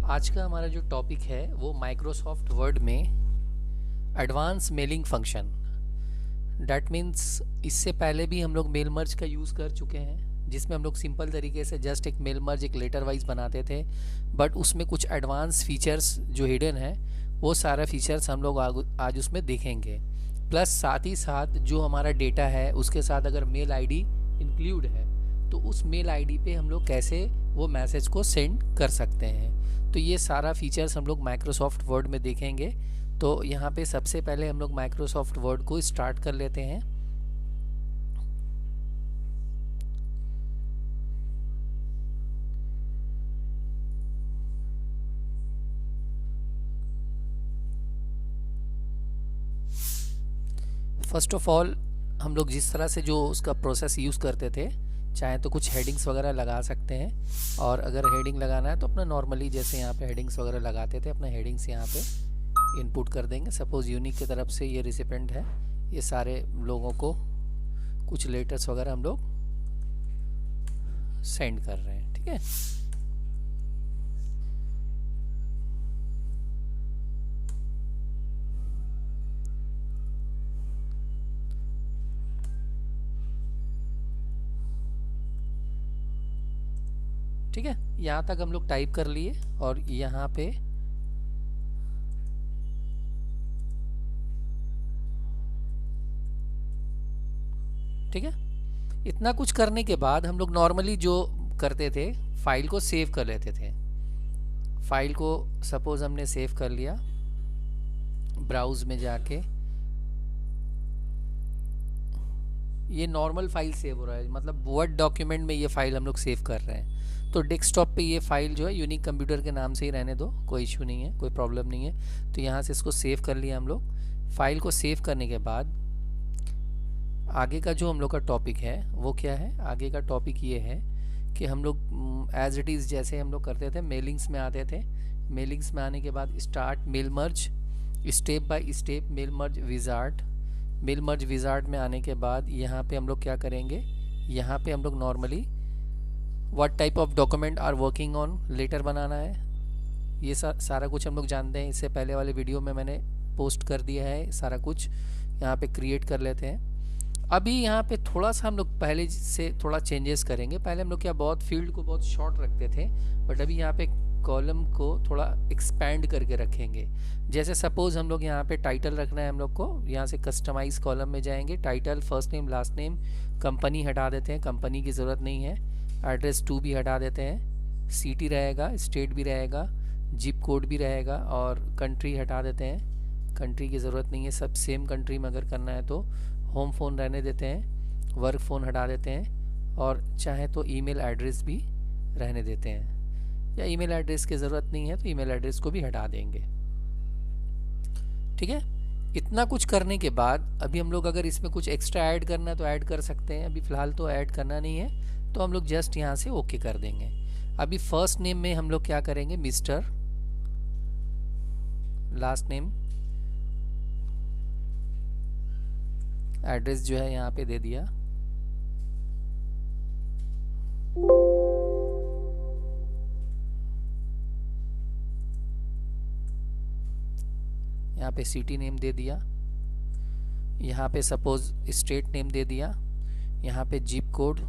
आज का हमारा जो टॉपिक है वो माइक्रोसॉफ्ट वर्ड में advance mailing function. That means इससे पहले भी हम लोग मेल मर्ज का यूज़ कर चुके हैं, जिसमें हम लोग सिंपल तरीके से जस्ट एक मेल मर्ज एक लेटर वाइज बनाते थे। बट उसमें कुछ एडवांस फीचर्स जो हिडन है वो सारा फीचर्स हम लोग आज उसमें देखेंगे। प्लस साथ ही साथ जो हमारा डेटा है उसके साथ अगर मेल आईडी इंक्लूड है तो उस मेल आईडी पे हम लोग कैसे वो मैसेज को सेंड कर सकते हैं। तो ये सारा फीचर्स हम लोग माइक्रोसॉफ्ट वर्ड में देखेंगे। तो यहाँ पे सबसे पहले हम लोग माइक्रोसॉफ्ट वर्ड को स्टार्ट कर लेते हैं। फर्स्ट ऑफ ऑल हम लोग जिस तरह से जो उसका प्रोसेस यूज़ करते थे, चाहे तो कुछ हेडिंग्स वगैरह लगा सकते हैं, और अगर हेडिंग लगाना है तो अपना नॉर्मली जैसे यहाँ पे हेडिंग्स वगैरह लगाते थे अपना हेडिंग्स यहाँ पे इनपुट कर देंगे। सपोज़ यूनिक की तरफ से ये रिसिपेंट है, ये सारे लोगों को कुछ लेटर्स वगैरह हम लोग सेंड कर रहे हैं। ठीक है, ठीक है, यहाँ तक हम लोग टाइप कर लिए और यहाँ पे ठीक है, इतना कुछ करने के बाद हम लोग नॉर्मली जो करते थे फाइल को सेव कर लेते थे। फाइल को सपोज हमने सेव कर लिया, ब्राउज में जाके ये नॉर्मल फाइल सेव हो रहा है, मतलब वर्ड डॉक्यूमेंट में ये फाइल हम लोग सेव कर रहे हैं। तो डेस्कटॉप पे ये फाइल जो है यूनिक कंप्यूटर के नाम से ही रहने दो, कोई इशू नहीं है, कोई प्रॉब्लम नहीं है। तो यहाँ से इसको सेव कर लिया हम लोग। फाइल को सेव करने के बाद आगे का जो हम लोग का टॉपिक है वो क्या है, आगे का टॉपिक ये है कि हम लोग एज इट इज़ जैसे हम लोग करते थे मेलिंग्स में आते थे। मेलिंग्स में आने के बाद start mail merge, step by step mail merge wizard. Mail merge wizard में आने के बाद यहाँ पे हम लोग क्या करेंगे, यहाँ पे हम लोग normally what type of document are working on letter बनाना है, ये सारा कुछ हम लोग जानते हैं। इससे पहले वाले वीडियो में मैंने पोस्ट कर दिया है सारा कुछ, यहाँ पे क्रिएट कर लेते हैं। अभी यहाँ पे थोड़ा सा हम लोग पहले से थोड़ा चेंजेस करेंगे। पहले हम लोग क्या बहुत फील्ड को बहुत शॉर्ट रखते थे, बट अभी यहाँ पे कॉलम को थोड़ा एक्सपैंड करके रखेंगे। जैसे सपोज हम लोग यहाँ पे टाइटल रखना है हम लोग को, यहाँ से कस्टमाइज कॉलम में जाएंगे, title, first name, last name, company हटा देते हैं, कंपनी की ज़रूरत नहीं है, एड्रेस टू भी हटा देते हैं, सिटी रहेगा, स्टेट भी रहेगा, जिप कोड भी रहेगा, और कंट्री हटा देते हैं, कंट्री की ज़रूरत नहीं है, सब सेम कंट्री में अगर करना है तो। होम फ़ोन रहने देते हैं, वर्क फ़ोन हटा देते हैं, और चाहे तो ईमेल एड्रेस भी रहने देते हैं, या ईमेल एड्रेस की ज़रूरत नहीं है तो ईमेल एड्रेस को भी हटा देंगे। ठीक है, इतना कुछ करने के बाद अभी हम लोग अगर इसमें कुछ एक्स्ट्रा ऐड करना है तो ऐड कर सकते हैं। अभी फ़िलहाल तो ऐड करना नहीं है, तो हम लोग जस्ट यहाँ से ओके कर देंगे। अभी फर्स्ट नेम में हम लोग क्या करेंगे, मिस्टर, लास्ट नेम, एड्रेस जो है यहाँ पे दे दिया, यहाँ पे सिटी नेम दे दिया, यहाँ पे सपोज स्टेट नेम दे दिया, यहाँ पे जिप कोड,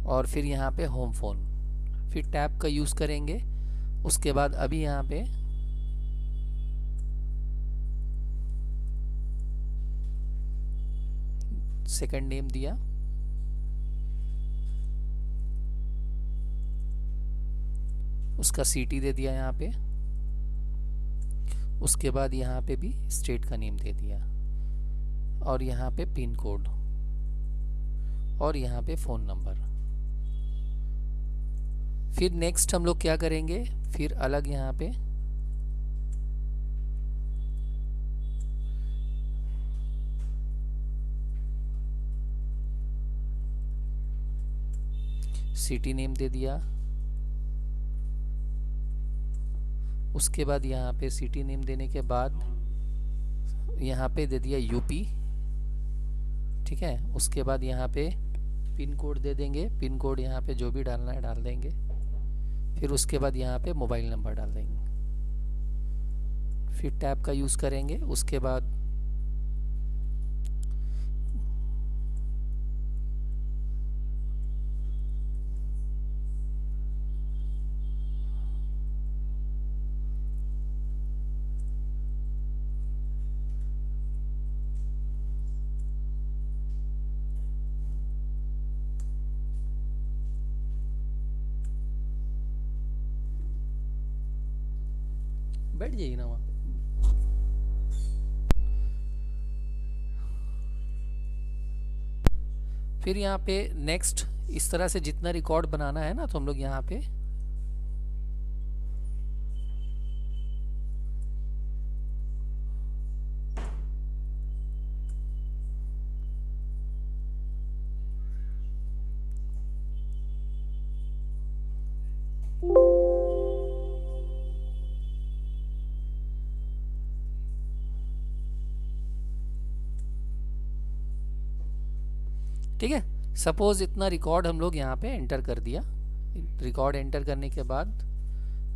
और फिर यहाँ पे होम फ़ोन, फिर टैब का यूज़ करेंगे। उसके बाद अभी यहाँ पे सेकंड नेम दिया, उसका सिटी दे दिया यहाँ पे, उसके बाद यहाँ पे भी स्टेट का नेम दे दिया, और यहाँ पे पिन कोड, और यहाँ पे फ़ोन नंबर। फिर नेक्स्ट हम लोग क्या करेंगे, फिर अलग यहाँ पे सिटी नेम दे दिया, उसके बाद यहाँ पे सिटी नेम देने के बाद यहाँ पे दे दिया यूपी। ठीक है, उसके बाद यहाँ पे पिन कोड दे देंगे, पिन कोड यहाँ पे जो भी डालना है डाल देंगे। फिर उसके बाद यहाँ पे मोबाइल नंबर डाल देंगे, फिर टैब का यूज़ करेंगे। उसके बाद बैठ जाइए ना वहाँ पे। फिर यहाँ पे नेक्स्ट इस तरह से जितना रिकॉर्ड बनाना है ना, तो हम लोग यहाँ पे ठीक है, सपोज इतना रिकॉर्ड हम लोग यहाँ पे एंटर कर दिया। रिकॉर्ड एंटर करने के बाद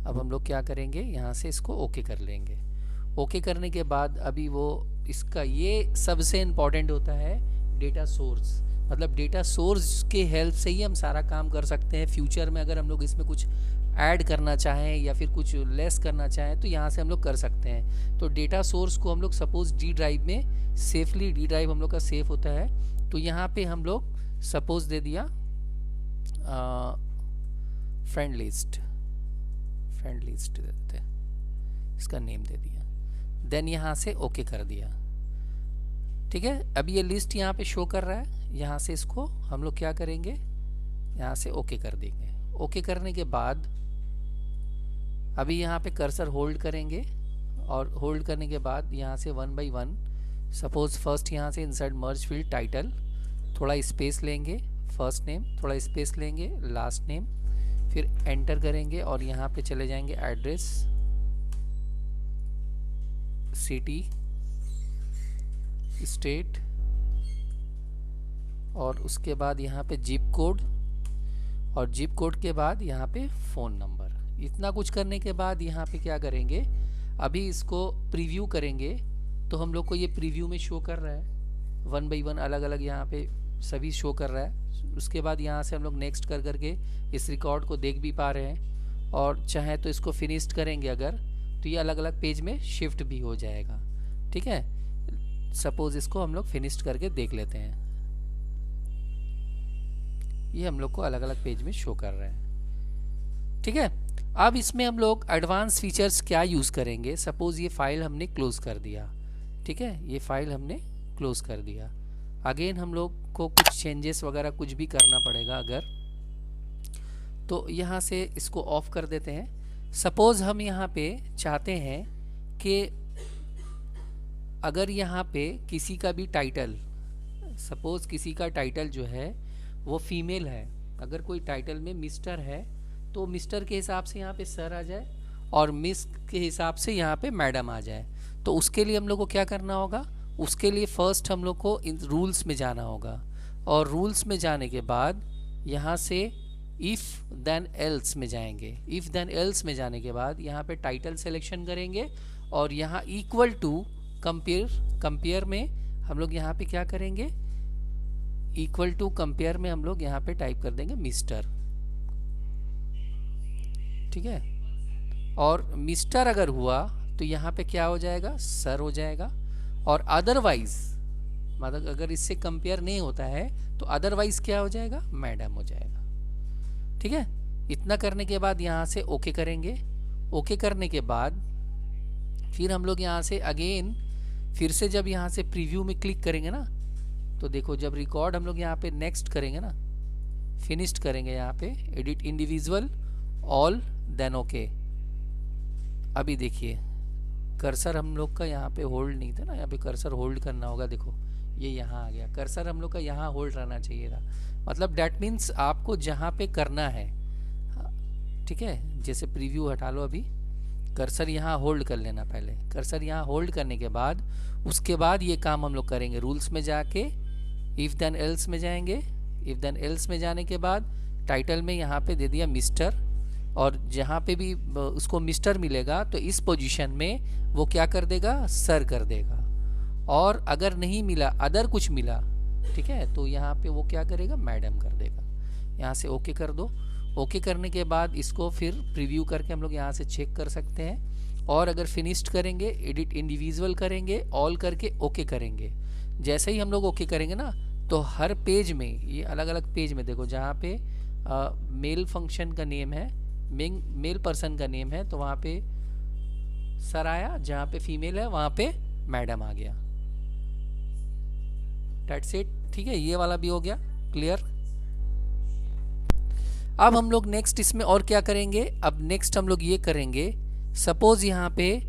अब हम लोग क्या करेंगे, यहाँ से इसको ओके कर लेंगे। ओके करने के बाद अभी वो इसका ये सबसे इम्पॉर्टेंट होता है डेटा सोर्स, मतलब डेटा सोर्स के हेल्प से ही हम सारा काम कर सकते हैं। फ्यूचर में अगर हम लोग इसमें कुछ ऐड करना चाहें या फिर कुछ लेस करना चाहें तो यहाँ से हम लोग कर सकते हैं। तो डेटा सोर्स को हम लोग सपोज डी ड्राइव में सेफली, डी ड्राइव हम लोग का सेफ होता है, तो यहाँ पे हम लोग सपोज दे दिया फ्रेंड लिस्ट दे देते हैं, इसका नेम दे दिया, देन यहाँ से ओके कर दिया। ठीक है, अब ये लिस्ट यहाँ पे शो कर रहा है, यहाँ से इसको हम लोग क्या करेंगे, यहाँ से ओके कर देंगे। ओके करने के बाद अभी यहाँ पे कर्सर होल्ड करेंगे और होल्ड करने के बाद यहाँ से one by one suppose first यहाँ से इंसर्ट मर्ज फील्ड टाइटल, थोड़ा स्पेस लेंगे, फर्स्ट नेम, थोड़ा स्पेस लेंगे, लास्ट नेम, फिर एंटर करेंगे और यहाँ पे चले जाएंगे एड्रेस, सिटी, स्टेट और उसके बाद यहाँ पे जिप कोड और जिप कोड के बाद यहाँ पे फ़ोन नंबर। इतना कुछ करने के बाद यहाँ पे क्या करेंगे, अभी इसको प्रीव्यू करेंगे तो हम लोग को ये प्रीव्यू में शो कर रहा है, वन बाई वन अलग अलग यहाँ पे सभी शो कर रहा है। उसके बाद यहाँ से हम लोग नेक्स्ट कर करके इस रिकॉर्ड को देख भी पा रहे हैं और चाहे तो इसको फिनिश्ड करेंगे अगर, तो ये अलग अलग पेज में शिफ्ट भी हो जाएगा। ठीक है, सपोज इसको हम लोग फिनिश्ड करके देख लेते हैं, ये हम लोग को अलग अलग पेज में शो कर रहे हैं। ठीक है, अब इसमें हम लोग एडवांस फीचर्स क्या यूज़ करेंगे। सपोज ये फाइल हमने क्लोज कर दिया, ठीक है, ये फाइल हमने क्लोज कर दिया, अगेन हम लोग को कुछ चेंजेस वगैरह कुछ भी करना पड़ेगा अगर, तो यहाँ से इसको ऑफ कर देते हैं। सपोज हम यहाँ पे चाहते हैं कि अगर यहाँ पे किसी का भी टाइटल, सपोज किसी का टाइटल जो है वो फीमेल है, अगर कोई टाइटल में मिस्टर है तो मिस्टर के हिसाब से यहाँ पे सर आ जाए और मिस के हिसाब से यहाँ पे मैडम आ जाए। तो उसके लिए हम लोग को क्या करना होगा, उसके लिए फर्स्ट हम लोग को इन रूल्स में जाना होगा और रूल्स में जाने के बाद यहाँ से इफ़ देन एल्स में जाएंगे। इफ़ देन एल्स में जाने के बाद यहाँ पे टाइटल सिलेक्शन करेंगे और यहाँ इक्वल टू कंपेयर में हम लोग यहाँ पे क्या करेंगे, इक्वल टू कंपेयर में हम लोग यहाँ पे टाइप कर देंगे मिस्टर। ठीक है, और मिस्टर अगर हुआ तो यहाँ पे क्या हो जाएगा, सर हो जाएगा, और अदरवाइज मतलब अगर इससे कंपेयर नहीं होता है तो अदरवाइज क्या हो जाएगा, मैडम हो जाएगा। ठीक है, इतना करने के बाद यहाँ से ओके करेंगे। ओके करने के बाद फिर हम लोग यहाँ से अगेन फिर से जब यहाँ से प्रीव्यू में क्लिक करेंगे ना, तो देखो जब रिकॉर्ड हम लोग यहाँ पे नेक्स्ट करेंगे ना, फिनिश्ड करेंगे, यहाँ पे edit individual all then okay. अभी देखिए कर्सर हम लोग का यहाँ पे होल्ड नहीं था ना, यहाँ पे कर्सर होल्ड करना होगा, देखो ये यहाँ आ गया, कर्सर हम लोग का यहाँ होल्ड रहना चाहिए था, मतलब डैट मीन्स आपको जहाँ पे करना है। ठीक है, जैसे प्रीव्यू हटा लो, अभी कर्सर यहाँ होल्ड कर लेना, पहले कर्सर यहाँ होल्ड करने के बाद उसके बाद ये काम हम लोग करेंगे। रूल्स में जाके इफ़ देन एल्स में जाएंगे, इफ़ देन एल्स में जाने के बाद टाइटल में यहाँ पे दे दिया मिस्टर और जहाँ पे भी उसको मिस्टर मिलेगा तो इस पोजीशन में वो क्या कर देगा, सर कर देगा। और अगर नहीं मिला, अदर कुछ मिला, ठीक है, तो यहाँ पे वो क्या करेगा, मैडम कर देगा। यहाँ से ओके कर दो। ओके करने के बाद इसको फिर प्रीव्यू करके हम लोग यहाँ से चेक कर सकते हैं। और अगर फिनिश्ड करेंगे, एडिट इंडिविजुअल करेंगे, ऑल करके ओके करेंगे। जैसे ही हम लोग ओके करेंगे ना, तो हर पेज में, ये अलग अलग पेज में देखो, जहाँ पे मेल फंक्शन का नेम है, मेल पर्सन का नेम है, तो वहाँ पे सर आया, जहाँ पे फीमेल है वहाँ पे मैडम आ गया। That's it. ठीक है, ये वाला भी हो गया क्लियर। अब हम लोग नेक्स्ट इसमें और क्या करेंगे, अब नेक्स्ट हम लोग ये करेंगे, सपोज यहाँ पे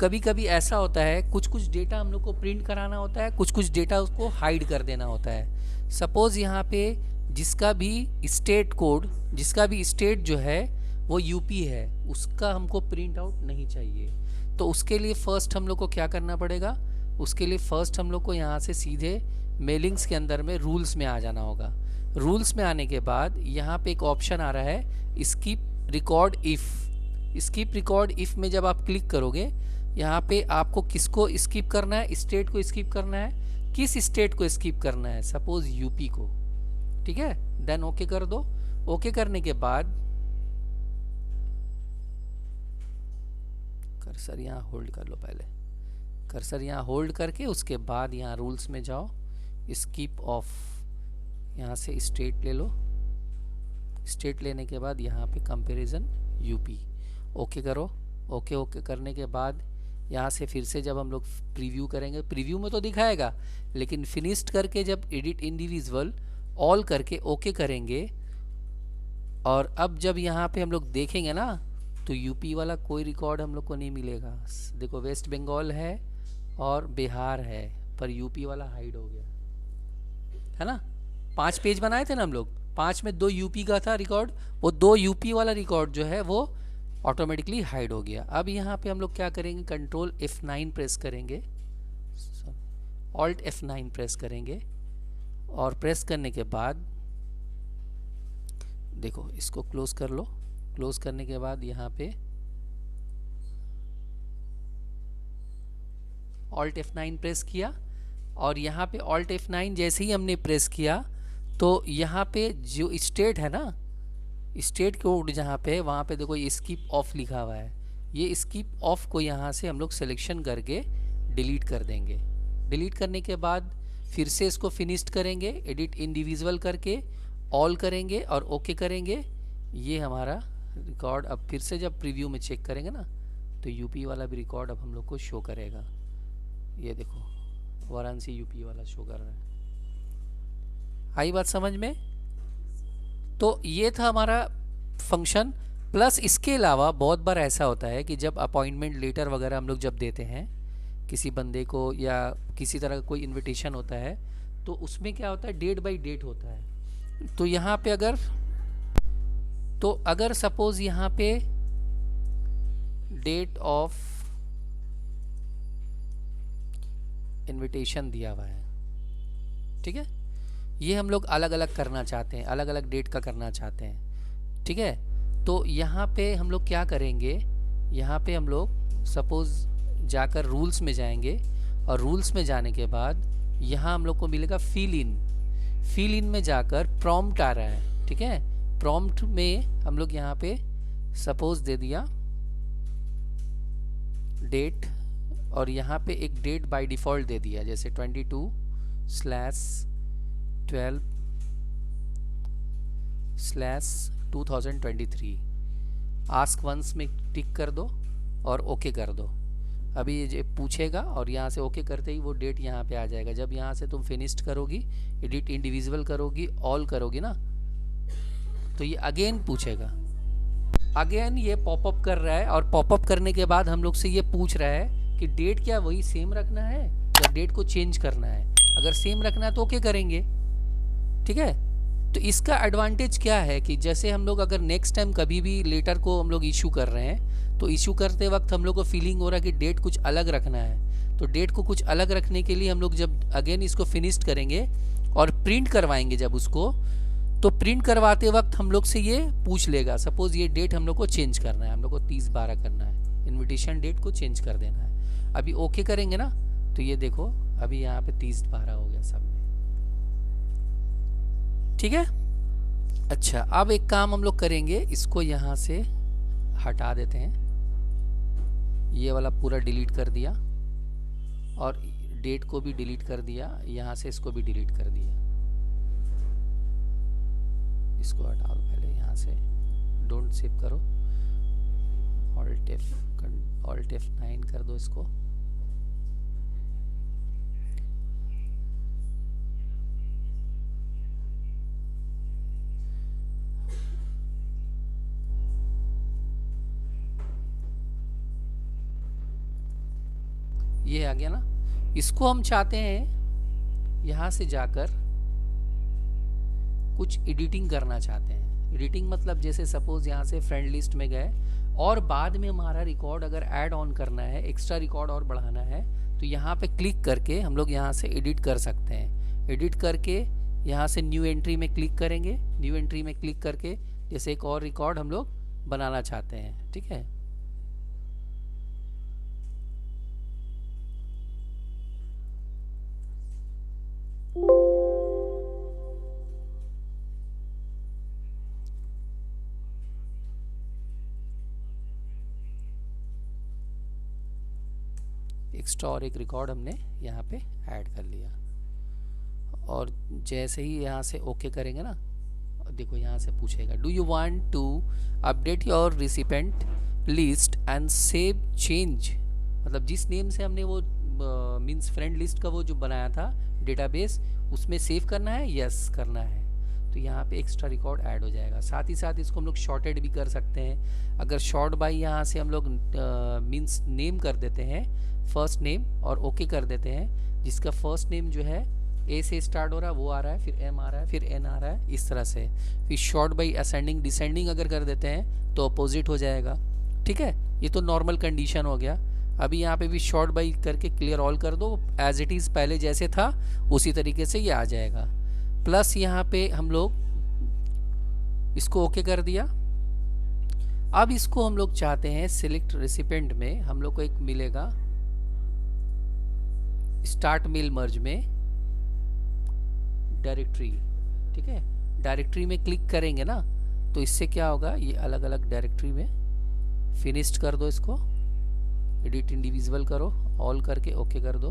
कभी कभी ऐसा होता है, कुछ कुछ डेटा हम लोग को प्रिंट कराना होता है, कुछ कुछ डेटा उसको हाइड कर देना होता है। सपोज यहाँ पे जिसका भी स्टेट कोड, जिसका भी स्टेट जो है वो यूपी है, उसका हमको प्रिंट आउट नहीं चाहिए। तो उसके लिए फर्स्ट हम लोग को क्या करना पड़ेगा, उसके लिए फर्स्ट हम लोग को यहाँ से सीधे मेलिंग्स के अंदर में रूल्स में आ जाना होगा। रूल्स में आने के बाद यहाँ पे एक ऑप्शन आ रहा है skip record if. Skip record if में जब आप क्लिक करोगे, यहाँ पे आपको किसको स्किप करना है, स्टेट को स्किप करना है। किस स्टेट को स्किप करना है, सपोज यूपी को, ठीक है। देन ओके कर दो। ओके करने के बाद कर्सर यहाँ होल्ड कर लो, पहले कर्सर यहाँ होल्ड करके उसके बाद यहाँ रूल्स में जाओ, स्किप ऑफ, यहाँ से स्टेट ले लो। स्टेट लेने के बाद यहाँ पे कंपैरिजन यूपी, ओके करो। ओके ओके करने के बाद यहाँ से फिर से जब हम लोग प्रीव्यू करेंगे, प्रीव्यू में तो दिखाएगा, लेकिन फिनिश्ड करके जब एडिट इंडिविजुअल ऑल करके ओके करेंगे, और अब जब यहाँ पे हम लोग देखेंगे ना, तो यूपी वाला कोई रिकॉर्ड हम लोग को नहीं मिलेगा। देखो वेस्ट बंगाल है और बिहार है, पर यूपी वाला हाइड हो गया है ना। 5 पेज बनाए थे ना हम लोग, 5 में 2 यूपी का था रिकॉर्ड, वो 2 यूपी वाला रिकॉर्ड जो है वो ऑटोमेटिकली हाइड हो गया। अब यहाँ पे हम लोग क्या करेंगे, कंट्रोल F9 प्रेस करेंगे, ऑल्ट F9 प्रेस करेंगे, और प्रेस करने के बाद देखो इसको क्लोज कर लो। क्लोज करने के बाद यहाँ पे ऑल्ट F9 प्रेस किया, और यहाँ पे ऑल्ट F9 जैसे ही हमने प्रेस किया, तो यहाँ पे जो स्टेट है ना, स्टेट कोड जहाँ पे, वहाँ पे देखो ये स्किप ऑफ लिखा हुआ है। ये स्किप ऑफ को यहाँ से हम लोग सिलेक्शन करके डिलीट कर देंगे। डिलीट करने के बाद फिर से इसको फिनिश्ड करेंगे, एडिट इंडिविजुअल करके ऑल करेंगे और ओके करेंगे। ये हमारा रिकॉर्ड अब फिर से जब प्रीव्यू में चेक करेंगे ना, तो यूपी वाला भी रिकॉर्ड अब हम लोग को शो करेगा। ये देखो वाराणसी यूपी वाला शो कर रहा है। आई बात समझ में। तो ये था हमारा फंक्शन। प्लस इसके अलावा बहुत बार ऐसा होता है कि जब अपॉइंटमेंट लेटर वगैरह हम लोग जब देते हैं किसी बंदे को, या किसी तरह का कोई इनविटेशन होता है, तो उसमें क्या होता है, डेट बाय डेट होता है। तो यहाँ पे अगर सपोज यहाँ पे डेट ऑफ इनविटेशन दिया हुआ है, ठीक है, ये हम लोग अलग अलग करना चाहते हैं, अलग अलग डेट का करना चाहते हैं, ठीक है। तो यहाँ पे हम लोग क्या करेंगे, यहाँ पे हम लोग सपोज जाकर रूल्स में जाएंगे, और रूल्स में जाने के बाद यहाँ हम लोग को मिलेगा फिल इन। फिल इन में जाकर प्रॉम्प्ट आ रहा है, ठीक है। प्रॉम्प्ट में हम लोग यहाँ पे सपोज दे दिया डेट, और यहाँ पे एक डेट बाय डिफ़ॉल्ट दे दिया, जैसे 22/12/2023। आस्क वंस में टिक कर दो और ओके कर दो। अभी ये पूछेगा, और यहाँ से ओके करते ही वो डेट यहाँ पे आ जाएगा। जब यहाँ से तुम फिनिश्ड करोगी, एडिट इंडिविजुअल करोगी, ऑल करोगी ना, तो ये अगेन पूछेगा। अगेन ये पॉपअप कर रहा है, और पॉपअप करने के बाद हम लोग से ये पूछ रहा है कि डेट क्या वही सेम रखना है या डेट को चेंज करना है। अगर सेम रखना है तो ओके करेंगे, ठीक है। तो इसका एडवांटेज क्या है कि जैसे हम लोग अगर नेक्स्ट टाइम कभी भी लेटर को हम लोग इशू कर रहे हैं, तो इशू करते वक्त हम लोग को फीलिंग हो रहा है कि डेट कुछ अलग रखना है, तो डेट को कुछ अलग रखने के लिए हम लोग जब अगेन इसको फिनिश्ड करेंगे और प्रिंट करवाएंगे जब उसको, तो प्रिंट करवाते वक्त हम लोग से ये पूछ लेगा, सपोज ये डेट हम लोग को चेंज करना है, हम लोग को 30/12 करना है, इनविटेशन डेट को चेंज कर देना है। अभी ओके करेंगे ना, तो ये देखो अभी यहाँ पे 30/12 हो गया सब में। ठीक है। अच्छा, अब एक काम हम लोग करेंगे, इसको यहाँ से हटा देते हैं, ये वाला पूरा डिलीट कर दिया और डेट को भी डिलीट कर दिया, यहाँ से इसको भी डिलीट कर दिया। इसको हटा दो पहले यहाँ से, डोंट सेव करो, ऑल्ट F9 कर दो इसको। ये आ गया ना। इसको हम चाहते हैं यहाँ से जाकर कुछ एडिटिंग करना चाहते हैं। एडिटिंग मतलब जैसे सपोज यहाँ से फ्रेंड लिस्ट में गए और बाद में हमारा रिकॉर्ड अगर ऐड ऑन करना है, एक्स्ट्रा रिकॉर्ड और बढ़ाना है, तो यहाँ पे क्लिक करके हम लोग यहाँ से एडिट कर सकते हैं। एडिट करके यहाँ से न्यू एंट्री में क्लिक करेंगे, न्यू एंट्री में क्लिक करके जैसे एक और रिकॉर्ड हम लोग बनाना चाहते हैं। ठीक है, एक्स्ट्रा और एक रिकॉर्ड हमने यहाँ पे ऐड कर लिया। और जैसे ही यहाँ से ओके करेंगे ना, देखो यहाँ से पूछेगा do you want to update your recipient list and save change, मतलब जिस नेम से हमने वो मीन्स फ्रेंड लिस्ट का वो जो बनाया था डेटाबेस, उसमें सेव करना है, यस करना है, तो यहाँ पे एक्स्ट्रा रिकॉर्ड ऐड हो जाएगा। साथ ही साथ इसको हम लोग शॉर्टेड भी कर सकते हैं। अगर शॉर्ट बाय यहाँ से हम लोग मीन्स नेम कर देते हैं, फर्स्ट नेम, और ओके कर देते हैं, जिसका फर्स्ट नेम जो है ए से स्टार्ट हो रहा है वो आ रहा है, फिर एम आ रहा है, फिर एन आ रहा है, इस तरह से। फिर शॉर्ट बाय असेंडिंग डिसेंडिंग अगर कर देते हैं तो अपोजिट हो जाएगा। ठीक है, ये तो नॉर्मल कंडीशन हो गया। अभी यहाँ पे भी शॉर्ट बाय करके क्लियर ऑल कर दो, एज इट इज़ पहले जैसे था उसी तरीके से ये आ जाएगा। प्लस यहाँ पे हम लोग इसको ओके कर दिया। अब इसको हम लोग चाहते हैं सिलेक्ट रेसिपेंट में हम लोग को एक मिलेगा स्टार्ट मेल मर्ज में डायरेक्टरी। ठीक है, डायरेक्टरी में क्लिक करेंगे ना तो इससे क्या होगा, ये अलग अलग डायरेक्टरी में फिनिश्ड कर दो, इसको एडिट इंडिविजुअल करो, ऑल करके ओके कर दो।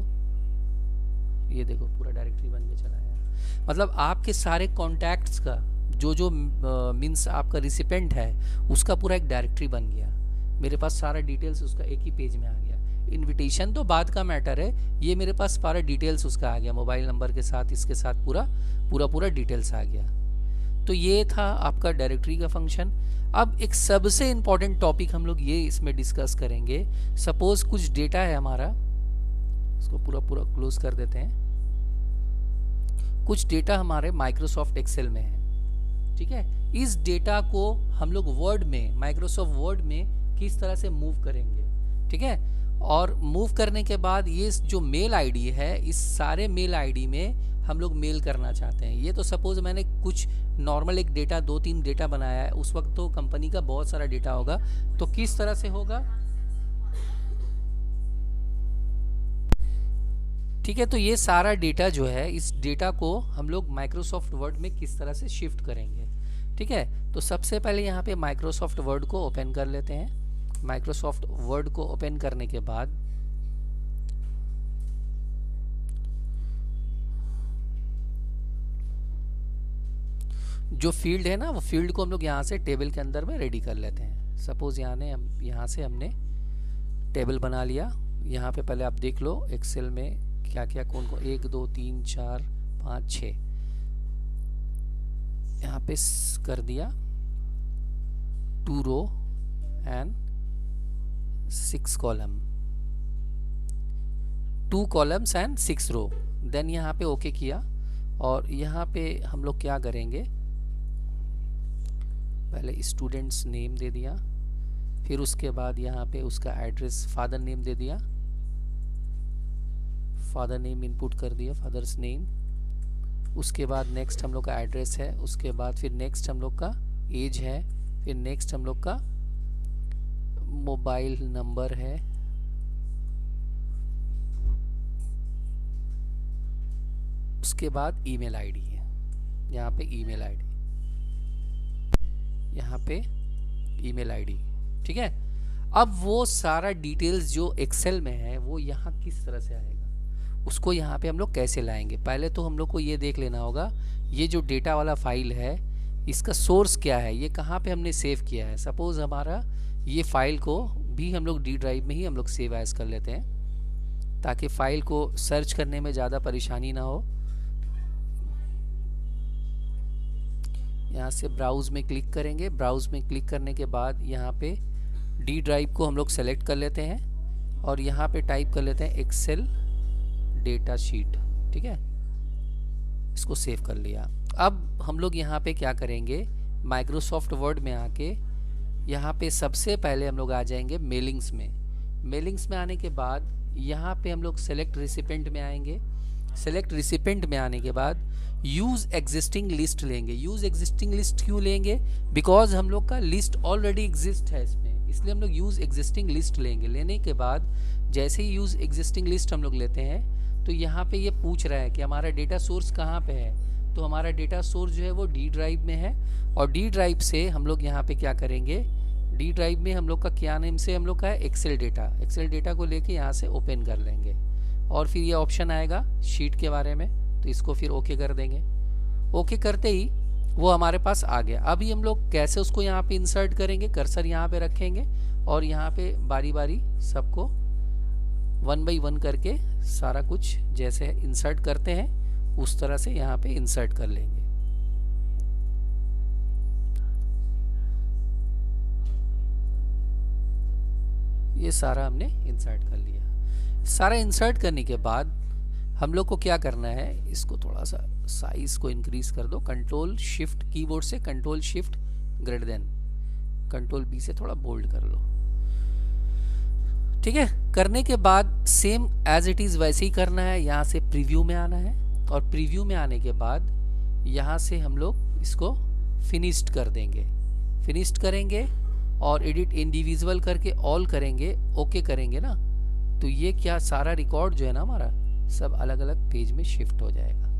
ये देखो पूरा डायरेक्टरी बन के चला गया। मतलब आपके सारे कॉन्टैक्ट्स का जो मीन्स आपका रिसिपेंट है उसका पूरा एक डायरेक्टरी बन गया। मेरे पास सारा डिटेल्स उसका एक ही पेज में आ गया। इनविटेशन तो बाद का मैटर है, ये मेरे पास सारा डिटेल्स उसका आ गया, मोबाइल नंबर के साथ, इसके साथ पूरा डिटेल्स आ गया। तो ये था आपका डायरेक्टरी का फंक्शन। अब एक सबसे इम्पॉर्टेंट टॉपिक हम लोग ये इसमें डिस्कस करेंगे। सपोज कुछ डेटा है हमारा, इसको पूरा क्लोज कर देते हैं। कुछ डेटा हमारे माइक्रोसॉफ्ट एक्सेल में है। ठीक है, इस डेटा को हम लोग वर्ड में, माइक्रोसॉफ्ट वर्ड में किस तरह से मूव करेंगे। ठीक है, और मूव करने के बाद ये जो मेल आईडी है, इस सारे मेल आईडी में हम लोग मेल करना चाहते हैं। ये तो सपोज मैंने कुछ नॉर्मल एक डेटा 2-3 डेटा बनाया है, उस वक्त तो कंपनी का बहुत सारा डेटा होगा, तो किस तरह से होगा। ठीक है, तो ये सारा डेटा जो है, इस डेटा को हम लोग माइक्रोसॉफ्ट वर्ड में किस तरह से शिफ्ट करेंगे। ठीक है, तो सबसे पहले यहाँ पे माइक्रोसॉफ्ट वर्ड को ओपन कर लेते हैं। माइक्रोसॉफ्ट वर्ड को ओपन करने के बाद जो फील्ड है ना, वो फील्ड को हम लोग यहाँ से टेबल के अंदर में रेडी कर लेते हैं। सपोज यहाँ से हमने टेबल बना लिया। यहाँ पे पहले आप देख लो एक्सेल में क्या क्या कौन 1 2 3 4 5 6 यहाँ पे कर दिया 2 row and 6 column, 2 columns and 6 row. Then यहाँ पे ओके किया और यहाँ पे हम लोग क्या करेंगे, पहले स्टूडेंट्स नेम दे दिया, फिर उसके बाद यहाँ पे उसका एड्रेस, फादर नेम दे दिया, फादर नेम इनपुट कर दिया, फादर्स नेम, उसके बाद नेक्स्ट हम लोग का एड्रेस है, उसके बाद फिर नेक्स्ट हम लोग का एज है, फिर नेक्स्ट हम लोग का मोबाइल नंबर है, उसके बाद ईमेल आईडी है, यहाँ पे ईमेल आईडी, यहाँ पे ईमेल आईडी। ठीक है, अब वो सारा डिटेल्स जो एक्सेल में है वो यहाँ किस तरह से आएगा, उसको यहाँ पे हम लोग कैसे लाएंगे। पहले तो हम लोग को ये देख लेना होगा ये जो डेटा वाला फाइल है इसका सोर्स क्या है, ये कहाँ पे हमने सेव किया है। सपोज हमारा ये फाइल को भी हम लोग डी ड्राइव में ही हम लोग सेव एज कर लेते हैं ताकि फाइल को सर्च करने में ज़्यादा परेशानी ना हो। यहाँ से ब्राउज में क्लिक करेंगे, ब्राउज में क्लिक करने के बाद यहाँ पे डी ड्राइव को हम लोग सेलेक्ट कर लेते हैं और यहाँ पे टाइप कर लेते हैं एक्सेल डेटा शीट। ठीक है, इसको सेव कर लिया। अब हम लोग यहाँ पे क्या करेंगे, माइक्रोसॉफ्ट वर्ड में आके यहाँ पे सबसे पहले हम लोग आ जाएंगे मेलिंग्स में। मेलिंग्स में आने के बाद यहाँ पे हम लोग सेलेक्ट रिसिपेंट में आएंगे। सेलेक्ट रिसिपेंट में आने के बाद यूज़ एग्जिस्टिंग लिस्ट लेंगे। यूज़ एग्जिस्टिंग लिस्ट क्यों लेंगे, बिकॉज हम लोग का लिस्ट ऑलरेडी एग्जिस्ट है इसमें, इसलिए हम लोग यूज़ एग्जिस्टिंग लिस्ट लेंगे। लेने के बाद जैसे ही यूज़ एग्जिस्टिंग लिस्ट हम लोग लेते हैं तो यहाँ पे ये पूछ रहा है कि हमारा डेटा सोर्स कहाँ पे है, तो हमारा डेटा सोर्स जो है वो डी ड्राइव में है। और डी ड्राइव से हम लोग यहाँ पे क्या करेंगे, डी ड्राइव में हम लोग का क्या नेम से हम लोग का है एक्सेल डेटा। एक्सेल डेटा को लेके यहाँ से ओपन कर लेंगे और फिर ये ऑप्शन आएगा शीट के बारे में, तो इसको फिर ओके कर देंगे। ओके करते ही वो हमारे पास आ गया। अभी हम लोग कैसे उसको यहाँ पे इंसर्ट करेंगे, कर्सर यहाँ पे रखेंगे और यहाँ पे बारी बारी सबको 1 बाई 1 करके सारा कुछ जैसे इंसर्ट करते हैं उस तरह से यहाँ पे इंसर्ट कर लेंगे। ये सारा हमने इंसर्ट कर लिया। सारा इंसर्ट करने के बाद हम लोग को क्या करना है, इसको थोड़ा सा साइज को इंक्रीज कर दो, कंट्रोल शिफ्ट कीबोर्ड से control shift greater than control B से थोड़ा बोल्ड कर लो। ठीक है, करने के बाद सेम एज इट इज़ वैसे ही करना है। यहाँ से प्रीव्यू में आना है और प्रीव्यू में आने के बाद यहाँ से हम लोग इसको फिनिश्ड कर देंगे। फिनिश्ड करेंगे और एडिट इंडिविजुअल करके ऑल करेंगे, ओके करेंगे ना, तो ये क्या सारा रिकॉर्ड जो है ना हमारा सब अलग अलग पेज में शिफ्ट हो जाएगा।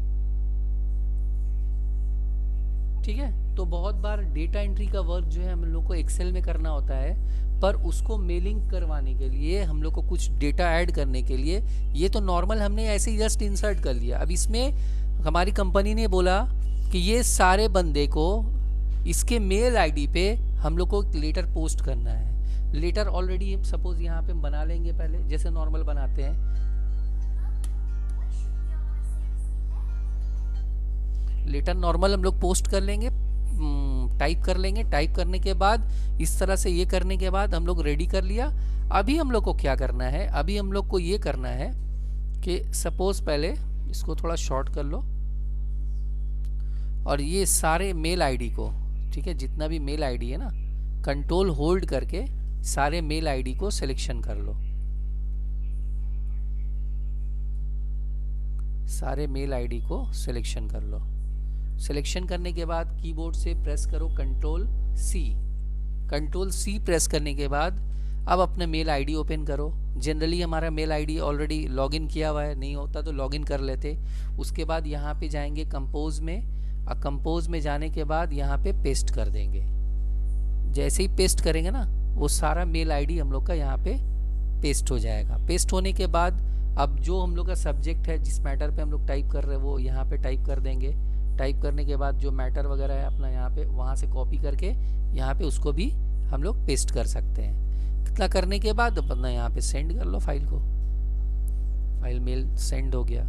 ठीक है, तो बहुत बार डेटा एंट्री का वर्क जो है हम लोग को एक्सेल में करना होता है, पर उसको मेलिंग करवाने के लिए हम लोग को कुछ डेटा ऐड करने के लिए ये तो नॉर्मल हमने ऐसे ही जस्ट इंसर्ट कर लिया। अब इसमें हमारी कंपनी ने बोला कि ये सारे बंदे को इसके मेल आईडी पे हम लोग को एक लेटर पोस्ट करना है। लेटर ऑलरेडी सपोज यहाँ पे हम बना लेंगे पहले जैसे नॉर्मल बनाते हैं। लेटर नॉर्मल हम लोग पोस्ट कर लेंगे, टाइप कर लेंगे। टाइप करने के बाद इस तरह से ये करने के बाद हम लोग रेडी कर लिया। अभी हम लोग को क्या करना है, अभी हम लोग को ये करना है कि सपोज पहले इसको थोड़ा शॉर्ट कर लो और ये सारे मेल आईडी को, ठीक है, जितना भी मेल आईडी है ना, कंट्रोल होल्ड करके सारे मेल आईडी को सिलेक्शन कर लो। सारे मेल आईडी को सिलेक्शन कर लो। सिलेक्शन करने के बाद कीबोर्ड से प्रेस करो control C. Control C press करने के बाद अब अपना मेल आईडी ओपन करो। जनरली हमारा मेल आईडी ऑलरेडी लॉगिन किया हुआ है, नहीं होता तो लॉगिन कर लेते। उसके बाद यहाँ पे जाएंगे कंपोज में, और कंपोज में जाने के बाद यहाँ पे पेस्ट कर देंगे। जैसे ही पेस्ट करेंगे ना वो सारा मेल आईडी हम लोग का यहाँ पे पेस्ट हो जाएगा। पेस्ट होने के बाद अब जो हम लोग का सब्जेक्ट है, जिस मैटर पे हम लोग टाइप कर रहे हैं, वो यहाँ पे टाइप कर देंगे। टाइप करने के बाद जो मैटर वगैरह है अपना यहाँ पे, वहाँ से कॉपी करके यहाँ पे उसको भी हम लोग पेस्ट कर सकते हैं। इतना करने के बाद अपना यहाँ पे सेंड कर लो फाइल को। फाइल मेल सेंड हो गया।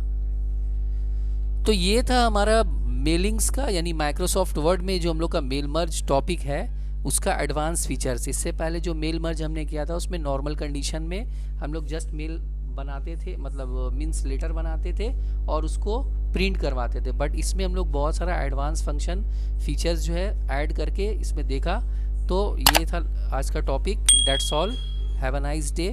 तो ये था हमारा मेलिंग्स का, यानी माइक्रोसॉफ्ट वर्ड में जो हम लोग का मेल मर्ज टॉपिक है उसका एडवांस फीचर्स। इससे पहले जो मेल मर्ज हमने किया था उसमें नॉर्मल कंडीशन में हम लोग जस्ट मेल बनाते थे, मतलब मीन्स लेटर बनाते थे और उसको प्रिंट करवाते थे। बट इसमें हम लोग बहुत सारा एडवांस फंक्शन फीचर्स जो है ऐड करके इसमें देखा। तो ये था आज का topic. That's all, have a nice day.